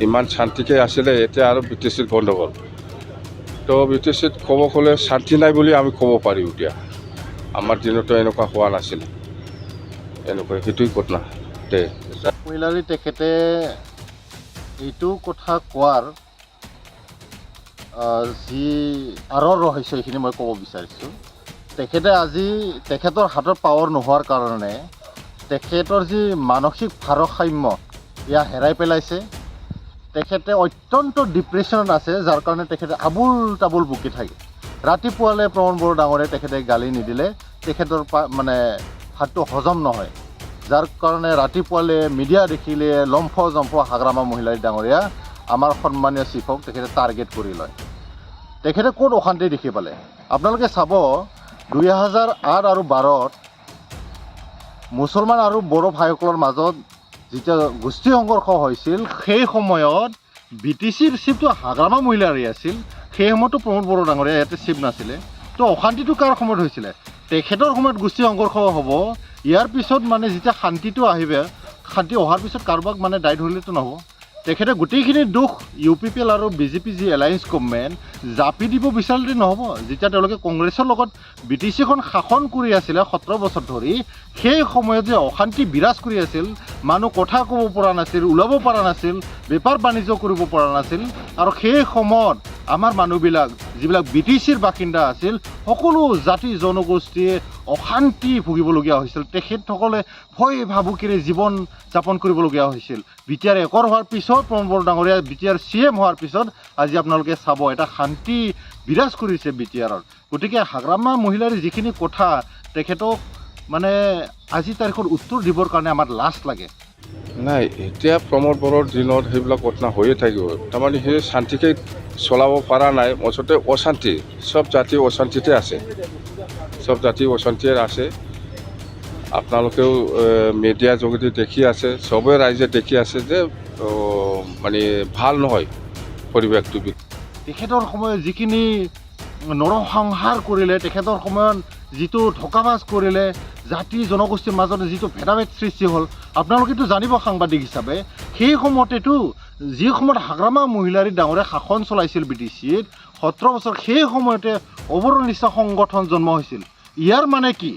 ইমান শান্তিকৈ আছিলে, এতিয়া আৰু বি টি চিত গণ্ডগোল। তো বি টি চিত ক'ব গ'লে শান্তি নাই বুলি আমি ক'ব পাৰিম এতিয়া। আমাৰ দিনতো এনেকুৱা হোৱা নাছিলে, এনেকুৱা সেইটোৱে ঘটনা দে। মহিলাৰী তেখেতে এইটো কথা কোৱাৰ যি আঁৰৰ ৰহস্য এইখিনি মই ক'ব বিচাৰিছোঁ। তেখেতে আজি তেখেতৰ হাতত পাৱাৰ নোহোৱাৰ কাৰণে তেখেতৰ যি মানসিক ভাৰসাম্য এয়া হেৰাই পেলাইছে। তেখেতে অত্যন্ত ডিপ্ৰেশ্যনত আছে, যাৰ কাৰণে তেখেতে আবুল তাবুল বকি থাকে। ৰাতিপুৱালৈ প্ৰমোদ বড়ো ডাঙৰে তেখেতে গালি নিদিলে তেখেতৰ মানে ভাতটো হজম নহয়, যাৰ কাৰণে ৰাতিপুৱালৈ মিডিয়া দেখিলে লম্ফ জম্ফ হাগ্ৰামা মহিলাৰী ডাঙৰীয়া আমাৰ সন্মানীয় চিফক তেখেতে টাৰ্গেট কৰি লয়। তেখেতে ক'ত অশান্তি দেখি পালে আপোনালোকে চাব। 2008 আৰু 2012ত মুছলমান আৰু বড়ো ভাইসকলৰ মাজত যেতিয়া গোষ্ঠী সংঘৰ্ষ হৈছিল, সেই সময়ত বি টি চিৰ চিফটো হাগ্ৰামা মহিলাৰী আছিল। সেই সময়তো প্ৰমোদ বড়ো ডাঙৰীয়া ইয়াতে চিফ নাছিলে। তো অশান্তিটো কাৰ সময়ত হৈছিলে? তেখেতৰ সময়ত গোষ্ঠী সংঘৰ্ষ হ'ব। ইয়াৰ পিছত মানে যেতিয়া শান্তিটো আহিব, শান্তি অহাৰ পিছত কাৰোবাক মানে দায়ী ধৰিলেতো নহ'ব। তেখেতে গোটেইখিনি দুখ ইউ পি পি এল আৰু বি জে পি যি এলায়েন্স গভৰ্ণমেণ্ট জাপি দিব বিচাৰিলে নহ'ব। যেতিয়া তেওঁলোকে কংগ্ৰেছৰ লগত বি টি চিখন শাসন কৰি আছিলে 17 বছৰ ধৰি, সেই সময়ত যে অশান্তি বিৰাজ কৰি আছিল, মানুহ কথা ক'ব পৰা নাছিল, ওলাব পৰা নাছিল, বেপাৰ বাণিজ্য কৰিব পৰা নাছিল। আৰু সেই সময়ত আমাৰ মানুহবিলাক যিবিলাক বি টি চিৰ বাসিন্দা আছিল, সকলো জাতি জনগোষ্ঠীয়ে অশান্তি ভুগিবলগীয়া হৈছিল। তেখেতসকলে ভয় ভাবুকিৰে জীৱন যাপন কৰিবলগীয়া হৈছিল। বি টি আৰ একৰ হোৱাৰ পিছত প্ৰমোদ বড়ো ডাঙৰীয়া বি টি আৰ CM হোৱাৰ পিছত আজি আপোনালোকে চাব এটা শান্তি বিৰাজ কৰিছে বি টি আৰত। গতিকে হাগ্ৰামা মহিলাৰ যিখিনি কথা তেখেতক মানে আজি তাৰিখত উত্তৰ দিবৰ কাৰণে আমাৰ লাজ লাগে। নাই, এতিয়া প্ৰমোদ বড়োৰ দিনত সেইবিলাক ঘটনা হৈয়ে থাকিব। তাৰমানে সেই শান্তিকৈ চলাব পৰা নাই, মুঠতে অশান্তি। চব জাতি অশান্তিতে আছে, চব জাতি অশান্তিৰে আছে। আপোনালোকেও মিডিয়াৰ যোগেদি দেখি আছে, চবেই ৰাইজে দেখি আছে যে মানে ভাল নহয় পৰিৱেশটো। তেখেতৰ সময়ত যিখিনি নৰসংহাৰ কৰিলে, তেখেতৰ সময়ত যিটো ধকাবাজ কৰিলে, জাতি জনগোষ্ঠীৰ মাজত যিটো ভেদাভেদ সৃষ্টি হ'ল, আপোনালোকেতো জানিব সাংবাদিক হিচাপে। সেই সময়তেতো যি সময়ত হাগ্ৰামা মহিলাৰী ডাঙৰে শাসন চলাইছিল বি টি চিত 17 বছৰ, সেই সময়তে অৱৰনিষ্ঠ সংগঠন জন্ম হৈছিল। ইয়াৰ মানে কি?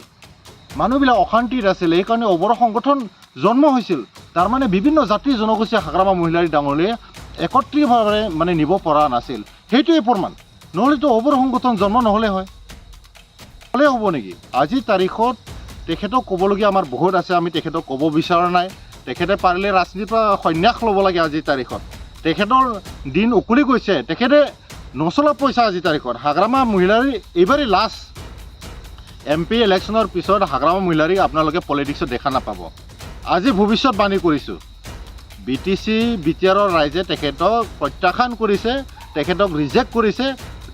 মানুহবিলাক অশান্তিত আছিল, এইকাৰণে অৱৰ সংগঠন জন্ম হৈছিল। তাৰমানে বিভিন্ন জাতি জনগোষ্ঠীয়ে হাগ্ৰামা মহিলাৰী ডাঙৰীয়ে একত্ৰিতভাৱে মানে নিব পৰা নাছিল। সেইটোৱে প্ৰমাণ। নহ'লেতো অৱৰ সংগঠন জন্ম নহ'লে হয়, হ'লে হ'ব নেকি? আজিৰ তাৰিখত তেখেতক ক'বলগীয়া আমাৰ বহুত আছে, আমি তেখেতক ক'ব বিচৰা নাই। তেখেতে পাৰিলে ৰাজনীতিৰ পৰা সন্যাস ল'ব লাগে। আজিৰ তাৰিখত তেখেতৰ দিন উকলি গৈছে, তেখেতে নচলা পইচা। আজিৰ তাৰিখত হাগ্ৰামা মহিলাৰী এইবাৰেই লাষ্ট MP ইলেকশ্যনৰ পিছত হাগ্ৰামা মহিলাৰীক আপোনালোকে পলিটিক্সত দেখা নাপাব। আজি ভৱিষ্যতবাণী কৰিছোঁ, B T C B T আৰৰ ৰাইজে তেখেতক প্ৰত্যাখ্যান কৰিছে, তেখেতক ৰিজেক্ট কৰিছে।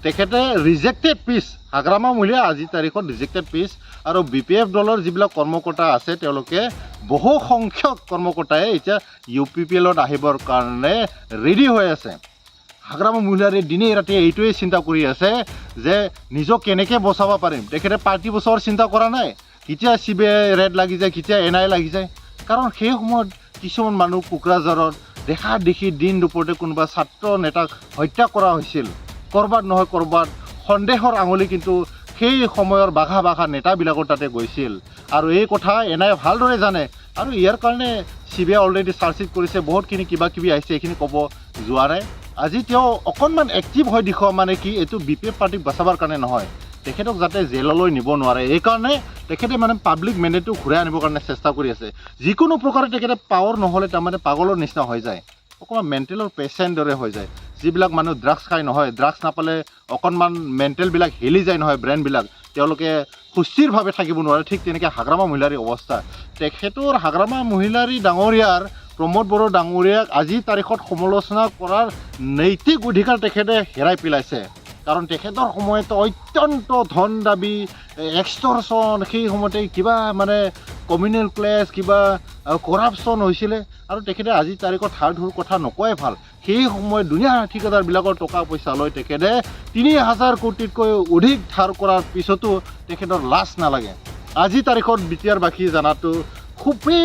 তেখেতে ৰিজেক্টেড পিচ, হাগ্ৰামা মহিলা আজিৰ তাৰিখত ৰিজেক্টেড পিচ। আৰু BPF দলৰ যিবিলাক কৰ্মকৰ্তা আছে, তেওঁলোকে বহু সংখ্যক কৰ্মকৰ্তাই এতিয়া UPPLত আহিবৰ কাৰণে ৰেডি হৈ আছে। হাগ্ৰামা মহিলাৰী দিনে ৰাতি এইটোৱে চিন্তা কৰি আছে যে নিজক কেনেকৈ বচাব পাৰিম। তেখেতে পাৰ্টি বচাবৰ চিন্তা কৰা নাই। কেতিয়া CBI ৰেড লাগি যায়, কেতিয়া NI লাগি যায়। কাৰণ সেই সময়ত কিছুমান মানুহ কোকৰাঝাৰত দেখা দেখি দিন দুপৰতে কোনোবা ছাত্ৰ নেতাক হত্যা কৰা হৈছিল। ক'ৰবাত নহয় ক'ৰবাত সন্দেহৰ আঙুলি কিন্তু সেই সময়ৰ বাঘা বাঘা নেতাবিলাকৰ তাতে গৈছিল। আৰু এই কথা NI ভালদৰে জানে। আৰু ইয়াৰ কাৰণে CBI অলৰেডি চাৰ্জশ্বিট কৰিছে, বহুতখিনি কিবা কিবি আহিছে, এইখিনি ক'ব যোৱা নাই। আজি তেওঁ অকণমান এক্টিভ হৈ দেখুওৱা মানে কি, এইটো BPF পাৰ্টিক বচাবৰ কাৰণে নহয়, তেখেতক যাতে জেললৈ নিব নোৱাৰে, এইকাৰণে তেখেতে মানে পাব্লিক মেণ্ডেটটো ঘূৰাই আনিবৰ কাৰণে চেষ্টা কৰি আছে। যিকোনো প্ৰকাৰে তেখেতে পাৱাৰ নহ'লে তাৰমানে পাগলৰ নিচিনা হৈ যায়, অকণমান মেণ্টেলৰ পেচেণ্ট দৰে হৈ যায়। যিবিলাক মানুহ ড্ৰাগছ খাই নহয়, ড্ৰাগছ নাপালে অকণমান মেণ্টেলবিলাক হেলি যায় নহয়, ব্ৰেইনবিলাক, তেওঁলোকে সুস্থিৰভাৱে থাকিব নোৱাৰে। ঠিক তেনেকৈ হাগ্ৰামা মহিলাৰীৰ অৱস্থা। তেখেতৰ হাগ্ৰামা মহিলাৰী ডাঙৰীয়াৰ প্ৰমোদ বড়ো ডাঙৰীয়াক আজিৰ তাৰিখত সমালোচনা কৰাৰ নৈতিক অধিকাৰ তেখেতে হেৰাই পেলাইছে। কাৰণ তেখেতৰ সময়তে অত্যন্ত ধন দাবী, এক্সটৰশ্যন, সেই সময়তে কিবা মানে কমিউনেল ক্লেছ, কিবা কৰাপশ্যন হৈছিলে। আৰু তেখেতে আজিৰ তাৰিখত ধাৰ ধুৰ কথা নকোৱাই ভাল। সেই সময়ত দুনীয়া ঠিকাদাৰবিলাকৰ টকা পইচা লৈ তেখেতে 3000 কোটিতকৈ অধিক ধাৰ কৰাৰ পিছতো তেখেতৰ লাজ নালাগে। আজিৰ তাৰিখত BTR বাসী জনাটো খুবেই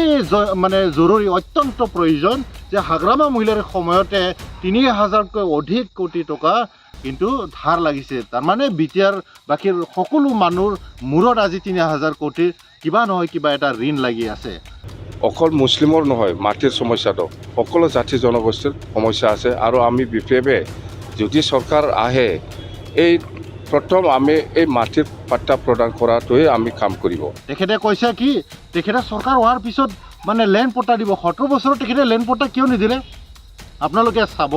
মানে জৰুৰী, অত্যন্ত প্ৰয়োজন। যে হাগ্ৰামা মহিলাৰীৰ সময়তে ৩,০০০তকৈ অধিক কোটি টকা কিন্তু ধাৰ লাগিছে। তাৰমানে বিটিআৰ বাকীৰ সকলো মানুহৰ মূৰত আজি ৩,০০০ কোটিৰ কিবা নহয় কিবা এটা ঋণ লাগি আছে। অকল মুছলিমৰ নহয়, মাটিৰ সমস্যাটো সকলো জাতি জনগোষ্ঠীৰ সমস্যা আছে। আৰু আমি বিশেষভাৱে যদি চৰকাৰ আহে, এই প্ৰথম আমি এই মাটিৰ পাট্টা প্ৰদান কৰাটোৱে আমি কাম কৰিব। তেখেতে কৈছে কি, তেখেতে চৰকাৰ হোৱাৰ পিছত মানে লেণ্ড পট্টা দিব। 17 বছৰত তেখেতে লেণ্ড পট্টা কিয় নিদিলে? আপোনালোকে চাব,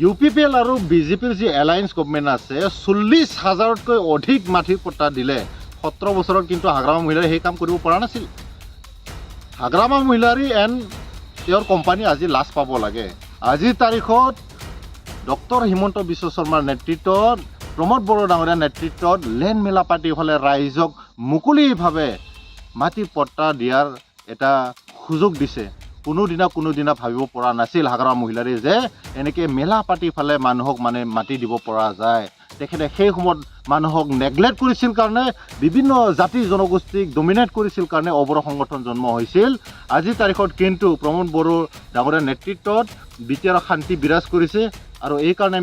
UPPL আৰু BJPৰ যি এলায়েন্স গভমেণ্ট আছে, 40,000তকৈ অধিক মাটিৰ পট্টা দিলে। 17 বছৰত কিন্তু হাগ্ৰামা মহিলাৰী সেই কাম কৰিব পৰা নাছিল। হাগ্ৰামা মহিলাৰী এণ্ড তেওঁৰ কোম্পানী আজি লাজ পাব লাগে। আজিৰ তাৰিখত ডক্টৰ হিমন্ত বিশ্ব শৰ্মাৰ নেতৃত্বত, প্ৰমোদ বড়ো ডাঙৰীয়াৰ নেতৃত্বত লেণ্ড মেলা পাতি ফালে ৰাইজক মুকলিভাৱে মাটিৰ পট্টা দিয়াৰ এটা সুযোগ দিছে। কোনোদিনা ভাবিব পৰা নাছিল হাগ্ৰামা মহিলাৰী যে এনেকৈ মেলা পাতি ফালে মানুহক মানে মাটি দিব পৰা যায়। তেখেতে সেই সময়ত মানুহক নেগলেক্ট কৰিছিল কাৰণে, বিভিন্ন জাতি জনগোষ্ঠীক ডমিনেট কৰিছিল কাৰণে অবৰ সংগঠন জন্ম হৈছিল। আজিৰ তাৰিখত কিন্তু প্ৰমোদ বড়ো ডাঙৰীয়াৰ নেতৃত্বত বিটিআৰ শান্তি বিৰাজ কৰিছে। আৰু এই কাৰণে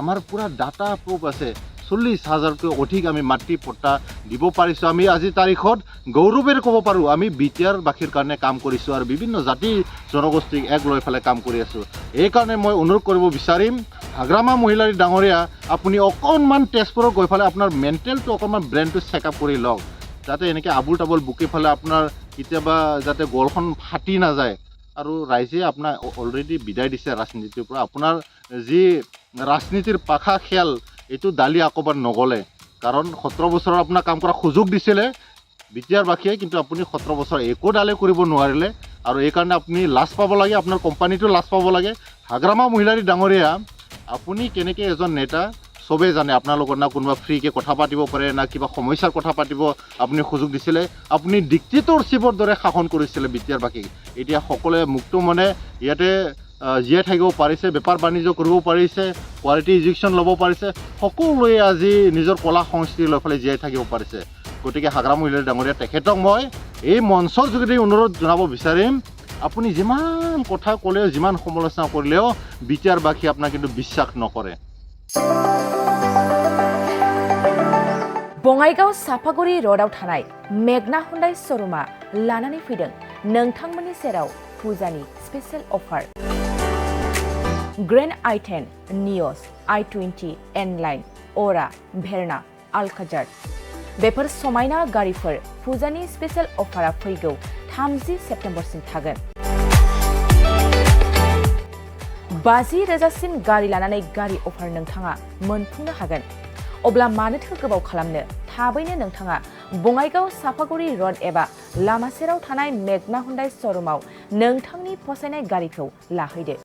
আমাৰ পূৰা ডাটা প্ৰুফ আছে, 40,000তকৈ অধিক আমি মাটি পট্টা দিব পাৰিছোঁ। আমি আজিৰ তাৰিখত গৌৰৱেৰে ক'ব পাৰোঁ আমি বিটিআৰ বাসীৰ কাৰণে কাম কৰিছোঁ আৰু বিভিন্ন জাতি জনগোষ্ঠীক এক লৈ পেলাই কাম কৰি আছোঁ। এইকাৰণে মই অনুৰোধ কৰিব বিচাৰিম, হাগ্ৰামা মহিলাৰী ডাঙৰীয়া, আপুনি অকণমান তেজপুৰত গৈ পেলাই আপোনাৰ মেণ্টেলটো অকণমান ব্ৰেইনটো চেকআপ কৰি লওক, যাতে এনেকৈ আবুল তাবুল বুকি পেলাই আপোনাৰ কেতিয়াবা যাতে গলখন ফাটি নাযায়। আৰু ৰাইজে আপোনাক অলৰেডি বিদায় দিছে ৰাজনীতিৰ পৰা। আপোনাৰ যি ৰাজনীতিৰ পাখা খেল, এইটো দালি আকোবাৰ নগ'লে। কাৰণ 17 বছৰৰ আপোনাক কাম কৰা সুযোগ দিছিলে বিটিআৰ বাসীয়ে, কিন্তু আপুনি 17 বছৰ একো দালে কৰিব নোৱাৰিলে। আৰু এইকাৰণে আপুনি লাজ পাব লাগে, আপোনাৰ কোম্পানীটো লাজ পাব লাগে। হাগ্ৰামা মহিলাৰী ডাঙৰীয়া, আপুনি কেনেকৈ এজন নেতা চবেই জানে। আপোনাৰ লগত না কোনোবা ফ্ৰীকৈ কথা পাতিব পাৰে, না কিবা সমস্যাৰ কথা পাতিব আপুনি সুযোগ দিছিলে। আপুনি ডিক্টেটৰশ্বিপৰ দৰে শাসন কৰিছিলে বিটিআৰ বাসীক। এতিয়া সকলোৱে মুক্ত মনে ইয়াতে জীয়াই থাকিব পাৰিছে, বেপাৰ বাণিজ্য কৰিব পাৰিছে, কোৱালিটি এডুকেশ্যন ল'ব পাৰিছে, সকলোৱে আজি নিজৰ কলা সংস্কৃতি লৈ পেলাই জীয়াই থাকিব পাৰিছে। গতিকে হাগ্ৰামা মহিলাৰী ডাঙৰীয়া, তেখেতক মই এই মঞ্চৰ যোগেদি অনুৰোধ জনাব বিচাৰিম, আপুনি যিমান কথা ক'লেও, যিমান সমালোচনা কৰিলেও বিটিআৰ বাসী আপোনাক কিন্তু বিশ্বাস নকৰে। बङाइगाव साफागुरि र'डआव थानाय मेगना हुन्डाइ श'रुमा लानानै फैदों नोंथांमोननि सेराव फुजानि स्पेशल अफार। ग्रेन्ड i10, नियस, i20, N-लाइन, अरा, भेरना, आल्काजार बेफोर समायना गारिफोर फुजानि स्पेशल अफारा फैगौ 30 सेप्तेम्बरसिम थागोन। 50,000सिम गारि लानानै गारि अफार नोंथाङा मोनफुंनो हागोन। अब्ला मानोथो गोबाव खालामनो, थाबैनो नोंथाङा बङाइगाव साफागुरि र'ड एबा लामा सेराव थानाय मेगना हुन्डाइ श'रुमाव नोंथांनि फसायनाय गारिखौ लाहैदो।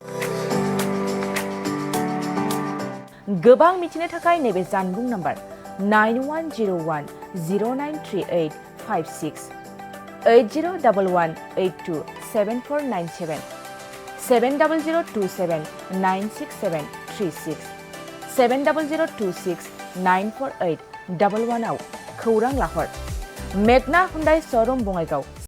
गोबां मिथिनो थाखाय नैबे जानबुं नाम्बार 9101093856 8011827497 700279673 70026948111 आव खौरां लाहर। मेगना हुन्डाइ श'रुम बङाइगाव।